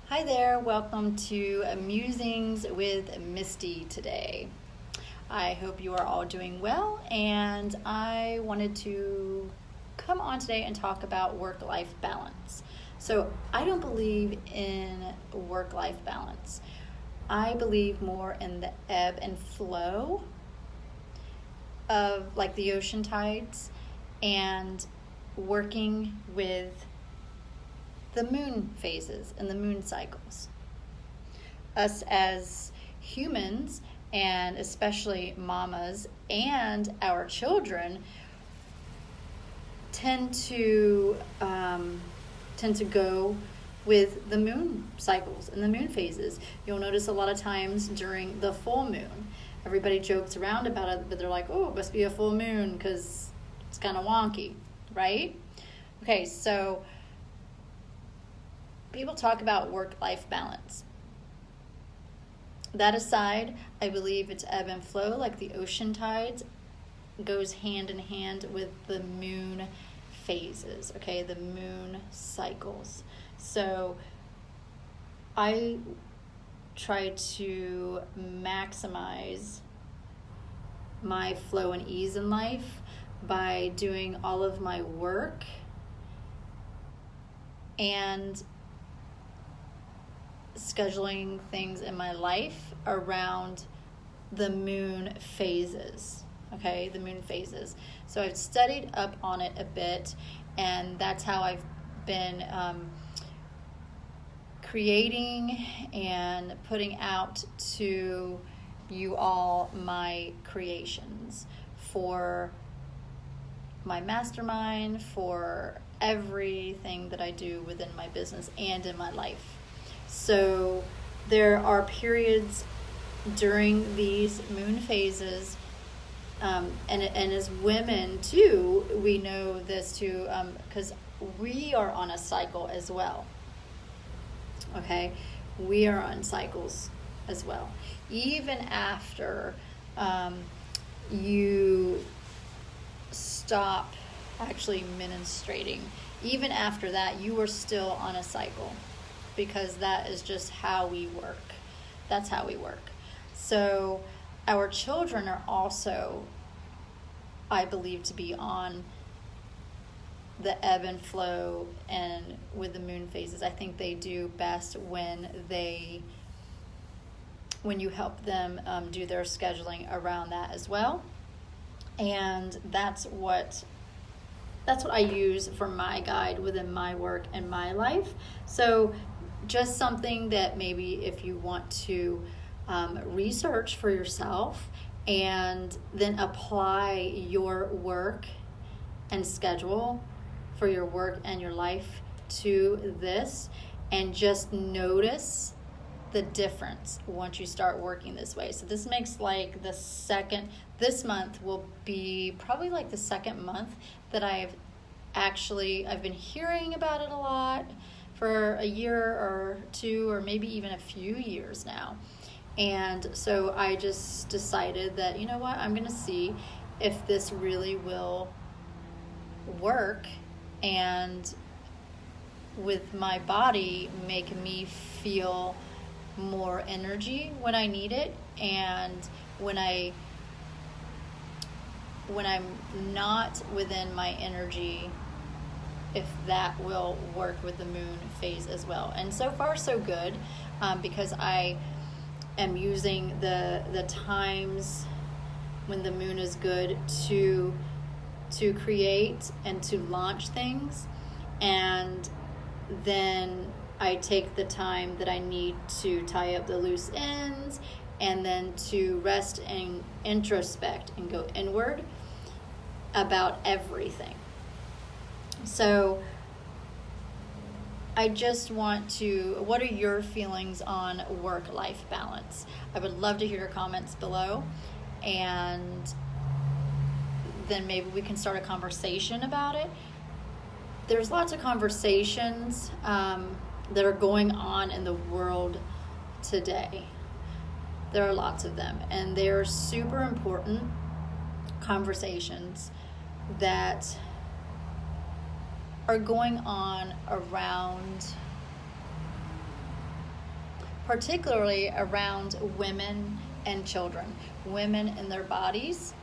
Hi there, welcome to Musings with Misty today. I hope you are all doing well, and I wanted to come on today and talk about work-life balance. So I don't believe in work-life balance. I believe more in the ebb and flow of like the ocean tides and working with the moon phases and the moon cycles. Us as humans, and especially mamas and our children, tend to go with the moon cycles and the moon phases. You'll notice a lot of times during the full moon, everybody jokes around about it, but they're like, "Oh, it must be a full moon because it's kind of wonky," right? Okay, so people talk about work-life balance. That aside, I believe it's ebb and flow, like the ocean tides, goes hand in hand with the moon phases, okay, the moon cycles. So I try to maximize my flow and ease in life by doing all of my work and scheduling things in my life around the moon phases, okay, the moon phases. So I've studied up on it a bit, and that's how I've been creating and putting out to you all my creations for my mastermind, for everything that I do within my business and in my life. So there are periods during these moon phases, and as women too, we know this too, because we are on a cycle as well. Okay, we are on cycles as well. Even after you stop actually menstruating, even after that, you are still on a cycle, because that is just how we work. That's how we work. So our children are also, I believe, to be on the ebb and flow and with the moon phases. I think they do best when you help them do their scheduling around that as well. And that's what I use for my guide within my work and my life. So just something that maybe if you want to research for yourself and then apply your work and schedule for your work and your life to this, and just notice the difference once you start working this way. So this makes like this month will be probably like the second month that I've been hearing about it a lot for a year or two, or maybe even a few years now. And so I just decided that, you know what, I'm going to see if this really will work and with my body make me feel more energy when I need it, and when I'm not within my energy, if that will work with the moon phase as well. And so far so good, because I am using the times when the moon is good to create and to launch things, and then I take the time that I need to tie up the loose ends, and then to rest and introspect and go inward about everything. So I just want to, what are your feelings on work-life balance? I would love to hear your comments below, and then maybe we can start a conversation about it. There's lots of conversations that are going on in the world today. There are lots of them, and they're super important conversations that are going on around particularly around women and children, women and their bodies.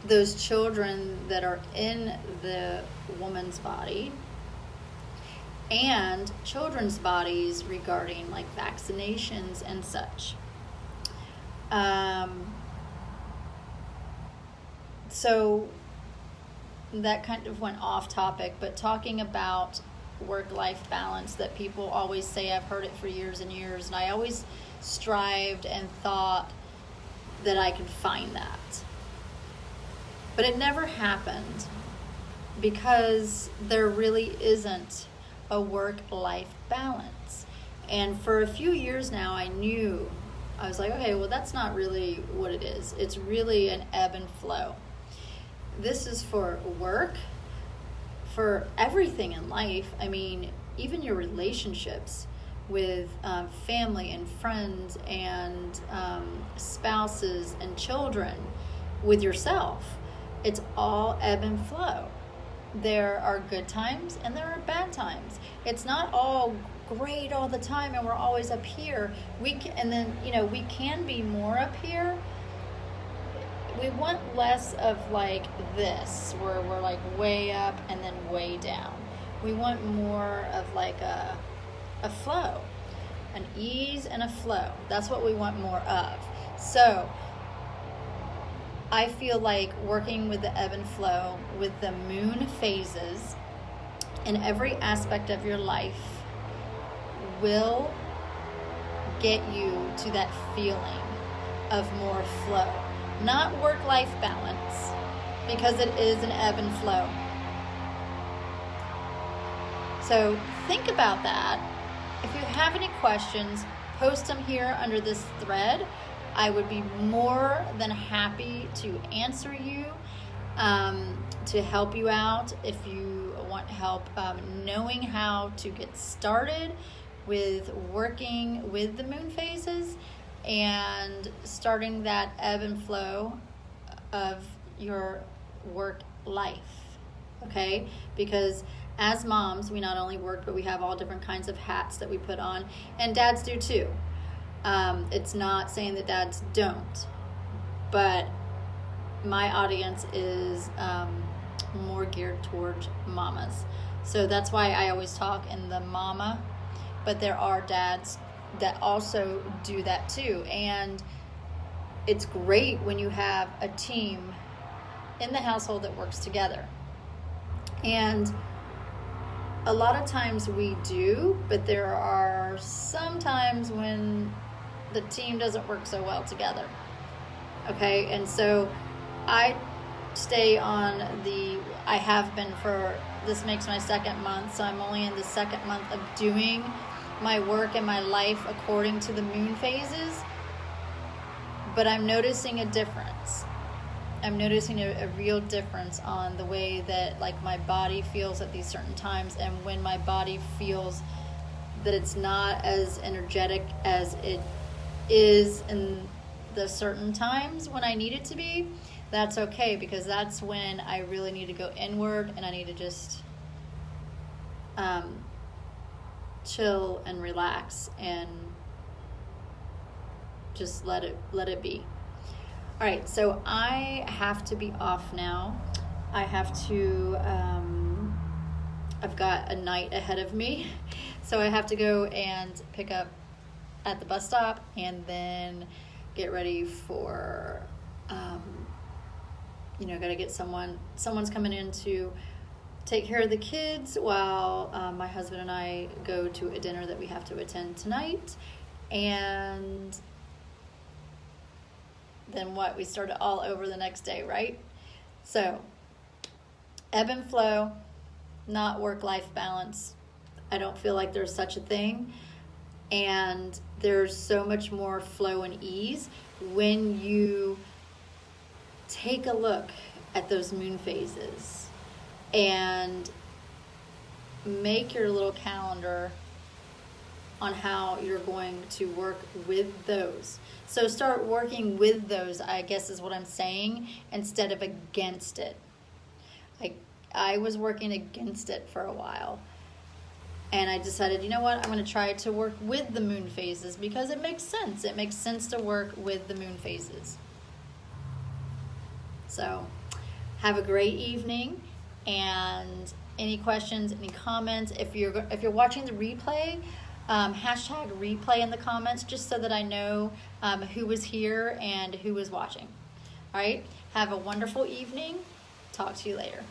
Those children that are in the woman's body, and children's bodies regarding like vaccinations and such. So that kind of went off topic, but talking about work-life balance that people always say, I've heard it for years and years, and I always strived and thought that I could find that. But it never happened because there really isn't a work-life balance. And for a few years now, I was like, okay, well, that's not really what it is. It's really an ebb and flow. This is for work, for everything in life. I mean, even your relationships with family and friends and spouses and children, with yourself. It's all ebb and flow. There are good times and there are bad times. It's not all great all the time and we're always up here. We can be more up here. We want less of like this, where we're like way up and then way down. We want more of like a flow, an ease and a flow. That's what we want more of. So I feel like working with the ebb and flow, with the moon phases in every aspect of your life, will get you to that feeling of more flow. Not work-life balance, because it is an ebb and flow. So think about that. If you have any questions, post them here under this thread. I would be more than happy to answer you, to help you out if you want help knowing how to get started with working with the moon phases and starting that ebb and flow of your work life, okay? Because as moms, we not only work, but we have all different kinds of hats that we put on, and dads do too. It's not saying that dads don't, but my audience is more geared towards mamas. So that's why I always talk in the mama, but there are dads that also do that too. And it's great when you have a team in the household that works together. And a lot of times we do, but there are some times when the team doesn't work so well together. Okay, and so I have been for, this makes my second month, so I'm only in the second month of doing my work and my life according to the moon phases, but I'm noticing a difference. I'm noticing a real difference on the way that like my body feels at these certain times, and when my body feels that it's not as energetic as it is in the certain times when I need it to be. That's okay, because that's when I really need to go inward and I need to just chill and relax and just let it be. All right, so I have to be off now. I have to, I've got a night ahead of me, so I have to go and pick up at the bus stop and then get ready for, gotta get someone's coming in to take care of the kids while my husband and I go to a dinner that we have to attend tonight. And then what? We start it all over the next day, right? So, ebb and flow, not work-life balance. I don't feel like there's such a thing. And there's so much more flow and ease when you take a look at those moon phases and make your little calendar on how you're going to work with those. So start working with those, I guess is what I'm saying, instead of against it. I was working against it for a while. And I decided, you know what, I'm going to try to work with the moon phases because it makes sense. It makes sense to work with the moon phases. So have a great evening, and any questions, any comments, if you're watching the replay, hashtag replay in the comments just so that I know who was here and who was watching. All right, have a wonderful evening. Talk to you later.